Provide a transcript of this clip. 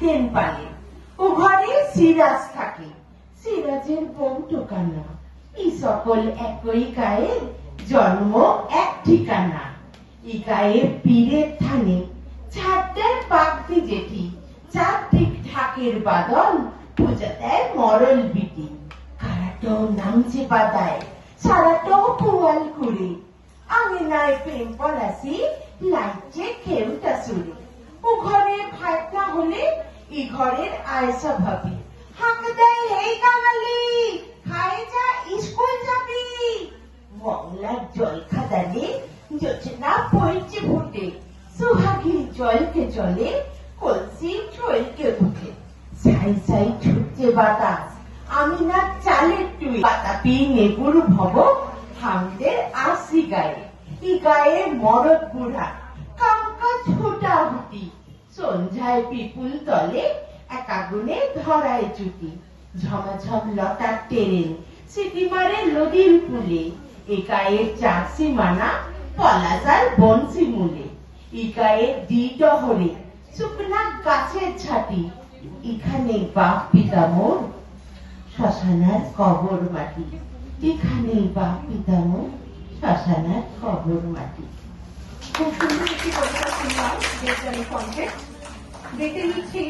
দিতেন পালে। ও ঘরে সিরাজ থাকে, সিরাজের বউ টোকানা। এই সকল একই গায়ের, জন্ম এক ঠিকানা। এই গায়ে পীরের থানে ছাড় দেয় বাগদি জেঠি, চারদিক ঢাকের বাদল, পূজা দেয় মরল বিটি। কারাটাও নামছে বাদায়, সারাটাও পোয়াল করে। আঙিনায় প্রেম পলাশি, লাইটে খেমটা সুরে। ও ঘরে ভাইটা হলে এই ঘরের আয়সা ভাবি, হাঁক দেয় এই কাঙালি, খায় যা স্কুল যাবি। মংলার জল খাদানে যোচনা পড়ছে ফুটে, সুহাগীর জলকে চলে, কলসি ঠলকে উঠে। সাই সাই ছুটছে বাতাস, আমি না চালের টুই। বাতাপি নেবুর ভব, হামদের আসি গায়ে। ই গায়ে মরদ বুড়া, কামকা ছোটা হুটি। সন্ধ্যায় পিপুল তলে এক আগুনে ধরায় জুটি। ঝমাঝম লতার টেরেন সিটি মারে নদীর কূলে। এ গায়ের চারসি মানা পলাজার বনসি মূলে। ই গায়ের দি ডহরে শুকনা গাছের ছাটি। এখানে বাপ পিতা মোর, শ্মশানার কবর মাটি। এখানে বাপ পিতা মোর, শ্মশানার কবর মাটি। খুব সুন্দর একটি কবিতা শুনলাম, দেশানি কণ্ঠে। দেখে নিচ্ছি